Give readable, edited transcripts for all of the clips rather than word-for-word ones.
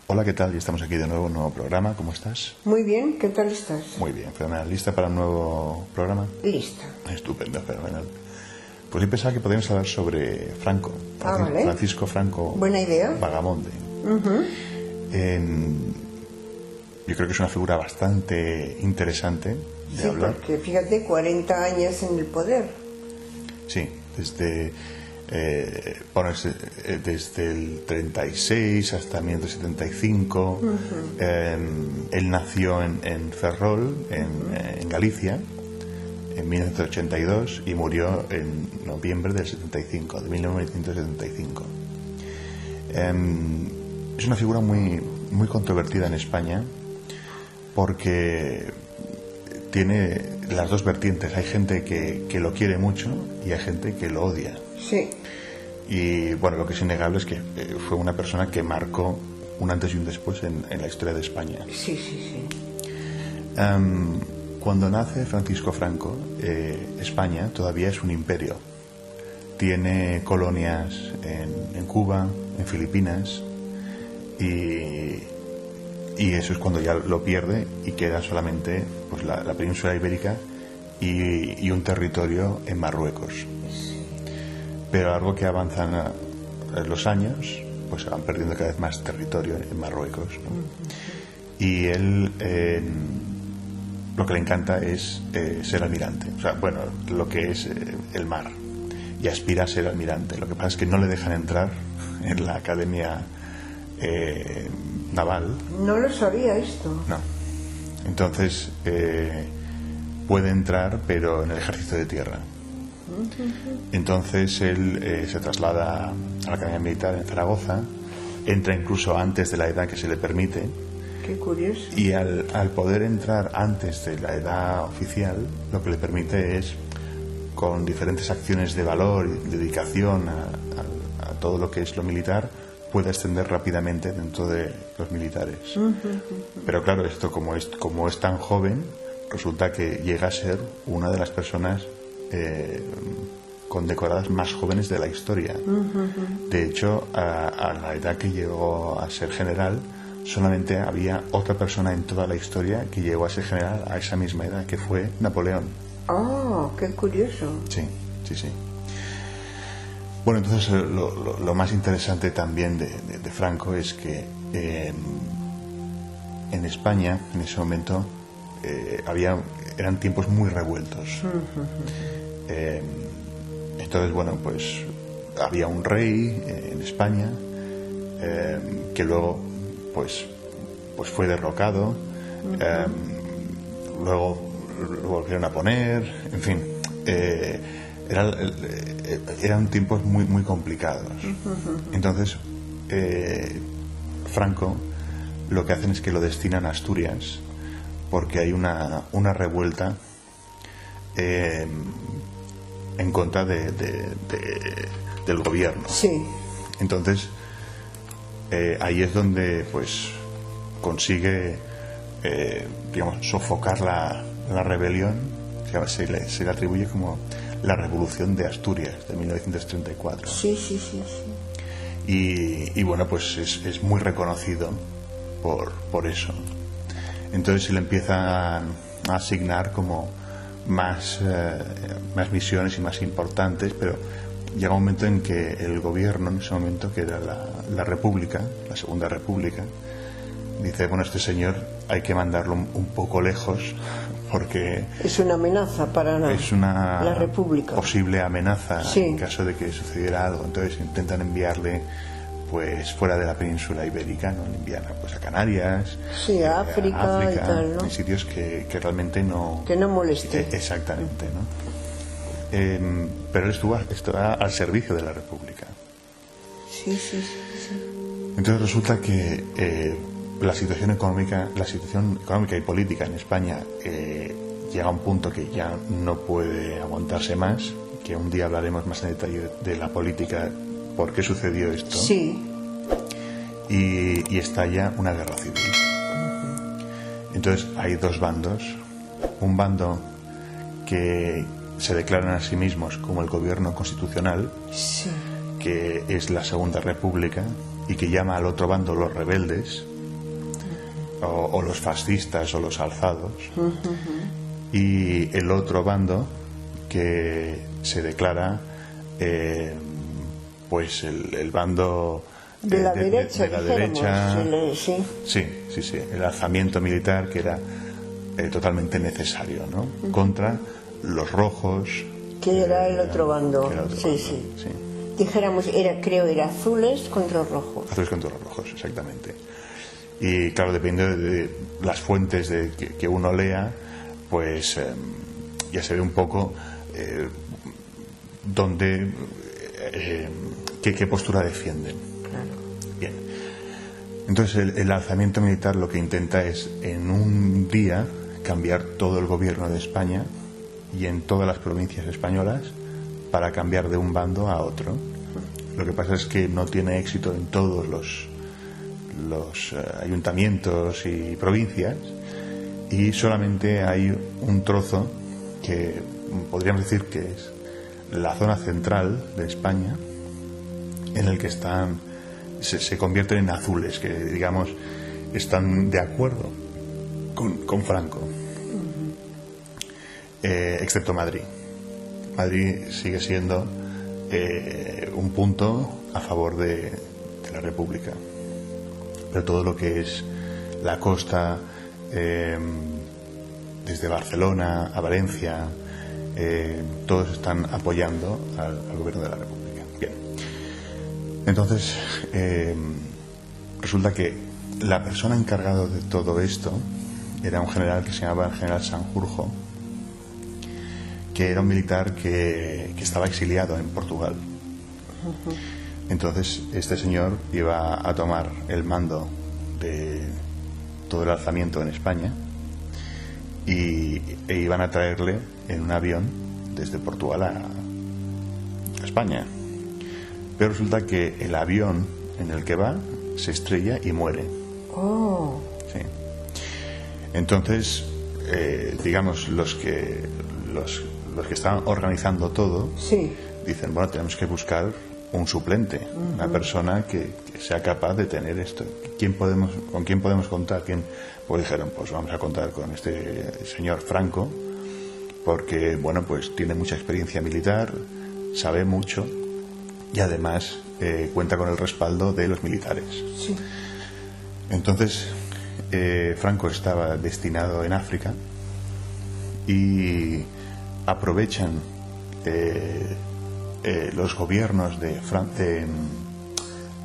Hola, ¿qué tal? Ya estamos aquí de nuevo en un nuevo programa. ¿Cómo estás? Muy bien, ¿qué tal estás? Muy bien, fenomenal. ¿Lista para un nuevo programa? Lista. Estupendo, fenomenal. Pues yo pensaba que podríamos hablar sobre Franco. Vale. Francisco Franco. Buena idea. Vagamonde. Yo creo que es una figura bastante interesante de Sí, hablar. porque fíjate, 40 años en el poder. Sí, desde el 36 hasta 1975. Él nació en Ferrol, en Galicia, en 1982 y murió en noviembre del 75, de 1975. Es una figura muy, muy controvertida en España porque tiene las dos vertientes. Hay gente que lo quiere mucho y hay gente que lo odia. Sí. Y bueno, lo que es innegable es que fue una persona que marcó un antes y un después en la historia de España. Sí. Cuando nace Francisco Franco, España todavía es un imperio. Tiene colonias en Cuba, en Filipinas, y eso es cuando ya lo pierde y queda solamente pues la península ibérica y un territorio en Marruecos. Pero a lo largo que avanzan los años, pues se van perdiendo cada vez más territorio en Marruecos, ¿no? Y él lo que le encanta es ser almirante, o sea, bueno, lo que es el mar, y aspira a ser almirante. Lo que pasa es que no le dejan entrar en la academia naval. No lo sabía esto. No. Entonces puede entrar, pero en el ejército de tierra. Entonces él se traslada a la Academia Militar en Zaragoza, entra incluso antes de la edad que se le permite. Qué curioso. Y al poder entrar antes de la edad oficial, lo que le permite es, con diferentes acciones de valor y dedicación a todo lo que es lo militar, puede ascender rápidamente dentro de los militares. Pero claro, esto como es tan joven, resulta que llega a ser una de las personas condecoradas más jóvenes de la historia. De hecho, a la edad que llegó a ser general, solamente había otra persona en toda la historia que llegó a ser general a esa misma edad, que fue Napoleón. Oh, qué curioso. Sí. Bueno, entonces lo más interesante también de Franco es que en España, en ese momento, eran tiempos muy revueltos. Entonces, bueno, pues había un rey en España que luego pues fue derrocado, luego lo volvieron a poner, en fin, eran tiempos muy, muy complicados. Entonces, Franco lo que hacen es que lo destinan a Asturias porque hay una revuelta en contra del gobierno. Sí. Entonces ahí es donde pues consigue sofocar la rebelión. Se le atribuye como la Revolución de Asturias de 1934. Sí. Y bueno, pues es muy reconocido por eso. Entonces se le empiezan a asignar como más misiones y más importantes, pero llega un momento en que el gobierno, en ese momento, que era la República, la Segunda República, dice, bueno, este señor hay que mandarlo un poco lejos porque es una amenaza para la República, posible amenaza. Sí. En caso de que sucediera algo. Entonces intentan enviarle pues fuera de la península ibérica, ¿no? Le envían pues a Canarias, sí, a África y tal, ¿no? En sitios que realmente no moleste. Exactamente, ¿no? Pero él estuvo al servicio de la República. Sí. Entonces resulta que la situación económica y política en España llega a un punto que ya no puede aguantarse más, que un día hablaremos más en detalle de la política, por qué sucedió esto. Sí. Y estalla una guerra civil. Entonces hay dos bandos. Un bando que se declaran a sí mismos como el gobierno constitucional, sí, que es la Segunda República, y que llama al otro bando los rebeldes, o los fascistas o los alzados, y el otro bando que se declara pues el bando de la derecha, de la derecha. Sí, el alzamiento militar que era totalmente necesario, ¿no? Contra los rojos, que era el otro bando. Sí. Dijéramos, era azules contra rojos. Azules contra los rojos, exactamente. Y claro, dependiendo de las fuentes que uno lea, pues ya se ve un poco dónde, qué postura defienden. Claro. Bien. Entonces el alzamiento militar lo que intenta es en un día cambiar todo el gobierno de España y en todas las provincias españolas para cambiar de un bando a otro. Lo que pasa es que no tiene éxito en todos los ayuntamientos y provincias, y solamente hay un trozo que podríamos decir que es la zona central de España, en el que se convierten en azules, que digamos están de acuerdo con Franco, excepto Madrid. Madrid sigue siendo un punto a favor de la República, pero todo lo que es la costa, desde Barcelona a Valencia, todos están apoyando al gobierno de la República. Bien. Entonces resulta que la persona encargada de todo esto era un general que se llamaba el general Sanjurjo, que era un militar que estaba exiliado en Portugal. Entonces este señor iba a tomar el mando de todo el alzamiento en España e iban a traerle en un avión desde Portugal a España. Pero resulta que el avión en el que va se estrella y muere. Oh. Sí. Entonces, digamos, los que estaban organizando todo, sí, dicen, bueno, tenemos que buscar un suplente, una persona que sea capaz de tener esto. ¿Con quién podemos contar? Pues dijeron, pues vamos a contar con este señor Franco, porque, bueno, pues tiene mucha experiencia militar, sabe mucho y además cuenta con el respaldo de los militares. Sí. Entonces, Franco estaba destinado en África y aprovechan los gobiernos de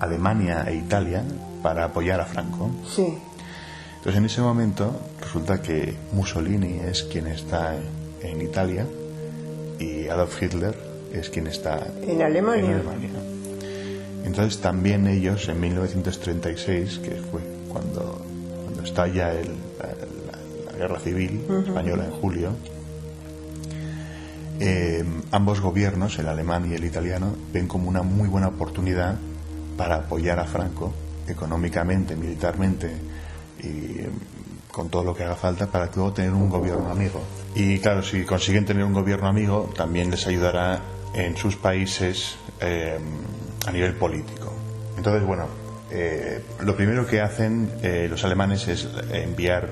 Alemania e Italia para apoyar a Franco. Sí. Entonces, en ese momento resulta que Mussolini es quien está en Italia y Adolf Hitler es quien está en Alemania. Entonces también ellos, en 1936, que fue cuando estalla la guerra civil española en julio, ambos gobiernos, el alemán y el italiano, ven como una muy buena oportunidad para apoyar a Franco económicamente, militarmente y con todo lo que haga falta, para luego tener un gobierno amigo. Y claro, si consiguen tener un gobierno amigo, también les ayudará en sus países a nivel político. Entonces, bueno, lo primero que hacen los alemanes es enviar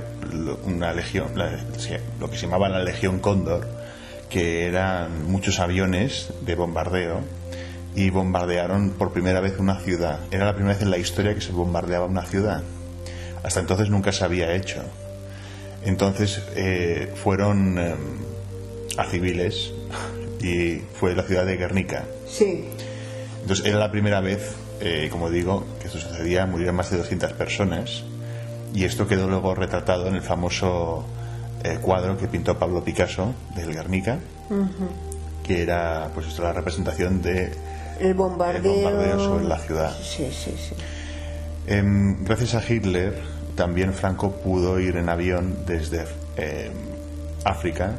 una legión, lo que se llamaba la Legión Cóndor, que eran muchos aviones de bombardeo, y bombardearon por primera vez una ciudad. Era la primera vez en la historia que se bombardeaba una ciudad. Hasta entonces nunca se había hecho. Entonces fueron a civiles y fue la ciudad de Guernica. Sí. Entonces era la primera vez, como digo, que esto sucedía. Murieron más de 200 personas, y esto quedó luego retratado en el famoso cuadro que pintó Pablo Picasso del Guernica, que era pues esto, la representación de el bombardeo sobre la ciudad. Sí. Gracias a Hitler también Franco pudo ir en avión desde África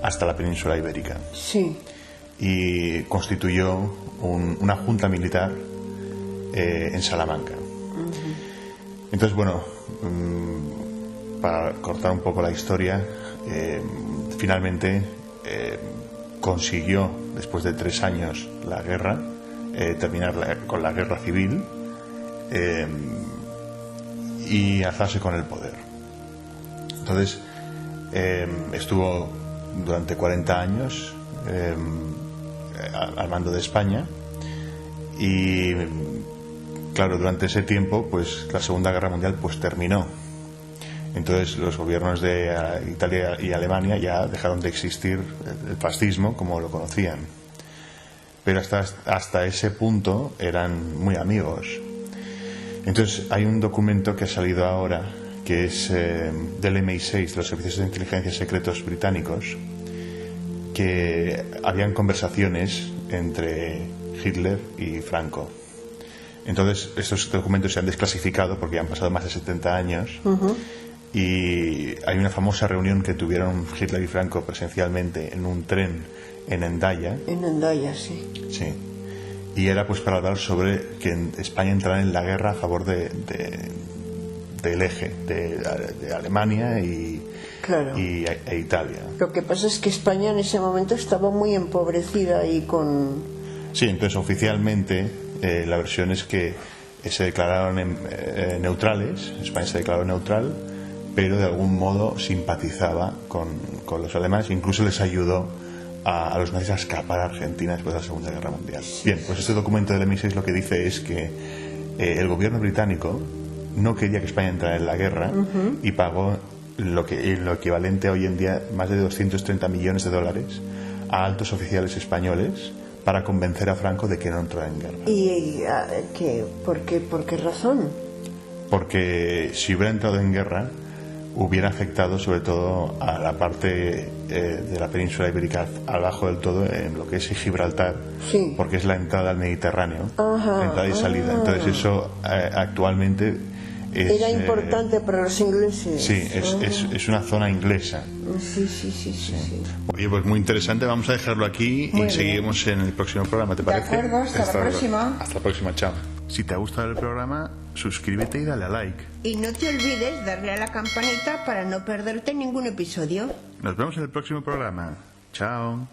hasta la península ibérica. Sí. Y constituyó una junta militar en Salamanca. Entonces, bueno, para cortar un poco la historia, finalmente consiguió, después de 3 años la guerra, terminar con la guerra civil y alzarse con el poder. Entonces estuvo durante 40 años al mando de España, y claro, durante ese tiempo pues la Segunda Guerra Mundial pues terminó. Entonces los gobiernos de Italia y Alemania ya dejaron de existir, el fascismo como lo conocían, pero hasta ese punto eran muy amigos. Entonces hay un documento que ha salido ahora, que es del MI6, de los servicios de inteligencia secretos británicos, que habían conversaciones entre Hitler y Franco. Entonces estos documentos se han desclasificado porque ya han pasado más de 70 años. Y hay una famosa reunión que tuvieron Hitler y Franco presencialmente en un tren en Hendaya. En Hendaya, sí. Sí. Y era pues para hablar sobre que España entrara en la guerra a favor del eje de Alemania e Italia. Lo que pasa es que España en ese momento estaba muy empobrecida y con... Sí, entonces oficialmente la versión es que se declararon neutrales. España se declaró neutral, pero de algún modo simpatizaba con los alemanes, incluso les ayudó a los nazis a escapar a Argentina después de la Segunda Guerra Mundial. Bien, pues este documento del MI6 lo que dice es que el gobierno británico no quería que España entrara en la guerra y pagó lo equivalente hoy en día más de 230 millones de dólares a altos oficiales españoles para convencer a Franco de que no entrara en guerra. ¿Y por qué razón? Porque si hubiera entrado en guerra hubiera afectado sobre todo a la parte de la península ibérica abajo del todo, en lo que es Gibraltar, sí, porque es la entrada al Mediterráneo, entrada y salida. Entonces eso actualmente era importante para los ingleses. Sí, es una zona inglesa. Sí. Oye, pues muy interesante. Vamos a dejarlo aquí y seguimos en el próximo programa, ¿te parece? De acuerdo, hasta la próxima. Hasta la próxima, chao. Si te ha gustado el programa, suscríbete y dale a like. Y no te olvides darle a la campanita para no perderte ningún episodio. Nos vemos en el próximo programa. Chao.